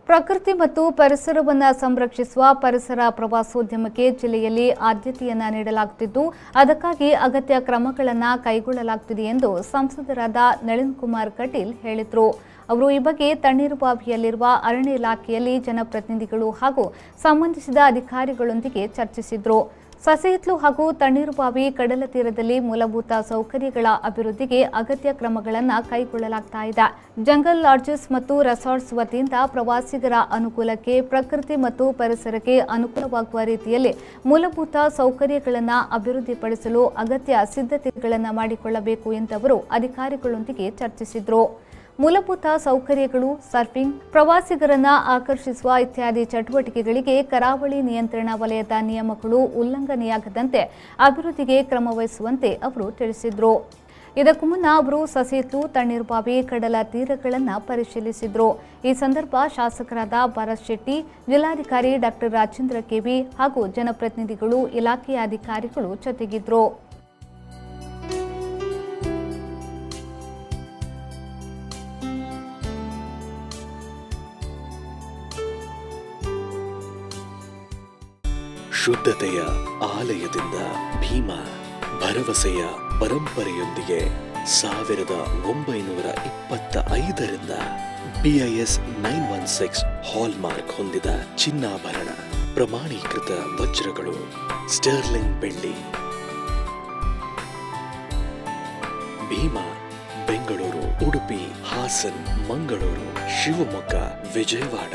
ಪ್ರಕೃತಿ ಮತ್ತು ಪರಿಸರವನ್ನು ಸಂರಕ್ಷಿಸುವ ಪರಿಸರ ಪ್ರವಾಸೋದ್ಯಮಕ್ಕೆ ಜಿಲ್ಲೆಯಲ್ಲಿ ಆದ್ಯತೆಯನ್ನ ನೀಡಲಾಗುತ್ತಿದ್ದು ಅದಕ್ಕಾಗಿ ಅಗತ್ಯ ಕ್ರಮಗಳನ್ನು ಕೈಗೊಳ್ಳಲಾಗುತ್ತಿದೆ ಎಂದು ಸಂಸದರಾದ ನಳಿನ್ ಕುಮಾರ್ ಕಟೀಲ್ ಹೇಳಿದರು. ಅವರು ಈ ಬಗ್ಗೆ ತಣ್ಣೀರುಬಾವಿಯಲ್ಲಿರುವ ಅರಣ್ಯ ಇಲಾಖೆಯಲ್ಲಿ ಜನಪ್ರತಿನಿಧಿಗಳು ಹಾಗೂ ಸಂಬಂಧಿಸಿದ ಅಧಿಕಾರಿಗಳೊಂದಿಗೆ ಚರ್ಚಿಸಿದರು. ಸಸಿಹಿತ್ಲು ಹಾಗೂ ತಣ್ಣೀರುಬಾವಿ ಕಡಲ ತೀರದಲ್ಲಿ ಮೂಲಭೂತ ಸೌಕರ್ಯಗಳ ಅಭಿವೃದ್ಧಿಗೆ ಅಗತ್ಯ ಕ್ರಮಗಳನ್ನು ಕೈಗೊಳ್ಳಲಾಗ್ತಾ ಇದೆ. ಜಂಗಲ್ ಲಾಡ್ಜಸ್ ಮತ್ತು ರೆಸಾರ್ಟ್ಸ್ ವತಿಯಿಂದ ಪ್ರವಾಸಿಗರ ಅನುಕೂಲಕ್ಕೆ ಪ್ರಕೃತಿ ಮತ್ತು ಪರಿಸರಕ್ಕೆ ಅನುಕೂಲವಾಗುವ ರೀತಿಯಲ್ಲಿ ಮೂಲಭೂತ ಸೌಕರ್ಯಗಳನ್ನು ಅಭಿವೃದ್ಧಿಪಡಿಸಲು ಅಗತ್ಯ ಸಿದ್ಧತೆಗಳನ್ನು ಮಾಡಿಕೊಳ್ಳಬೇಕು ಎಂದವರು ಅಧಿಕಾರಿಗಳೊಂದಿಗೆ ಚರ್ಚಿಸಿದರು. ಮೂಲಭೂತ ಸೌಕರ್ಯಗಳು, ಸರ್ಫಿಂಗ್, ಪ್ರವಾಸಿಗರನ್ನ ಆಕರ್ಷಿಸುವ ಇತ್ಯಾದಿ ಚಟುವಟಿಕೆಗಳಿಗೆ ಕರಾವಳಿ ನಿಯಂತ್ರಣ ವಲಯದ ನಿಯಮಗಳು ಉಲ್ಲಂಘನೆಯಾಗದಂತೆ ಅಭಿವೃದ್ಧಿಗೆ ಕ್ರಮ ವಹಿಸುವಂತೆ ಅವರು ತಿಳಿಸಿದರು. ಇದಕ್ಕೂ ಮುನ್ನ ಅವರು ಸಸಿಹಿತ್ಲು, ತಣ್ಣೀರುಬಾವಿ ಕಡಲ ತೀರಗಳನ್ನು ಪರಿಶೀಲಿಸಿದರು. ಈ ಸಂದರ್ಭ ಶಾಸಕರಾದ ಭರತ್ ಶೆಟ್ಟಿ, ಜಿಲ್ಲಾಧಿಕಾರಿ ಡಾಕ್ಟರ್ ರಾಜೇಂದ್ರ ಕೆವಿ ಹಾಗೂ ಜನಪ್ರತಿನಿಧಿಗಳು, ಇಲಾಖೆಯ ಅಧಿಕಾರಿಗಳು ಜೊತೆಗಿದ್ದರು. ಶುದ್ಧತೆಯ ಆಲಯದಿಂದ ಭೀಮಾ, ಭರವಸೆಯ ಪರಂಪರೆಯೊಂದಿಗೆ 1925ರಿಂದ BIS 916 ಹಾಲ್ಮಾರ್ಕ್ ಹೊಂದಿದ ಚಿನ್ನಾಭರಣ, ಪ್ರಮಾಣೀಕೃತ ವಜ್ರಗಳು, ಸ್ಟರ್ಲಿಂಗ್ ಬೆಳ್ಳಿ. ಭೀಮಾ ಬೆಂಗಳೂರು, ಉಡುಪಿ, ಹಾಸನ್, ಮಂಗಳೂರು, ಶಿವಮೊಗ್ಗ, ವಿಜಯವಾಡ.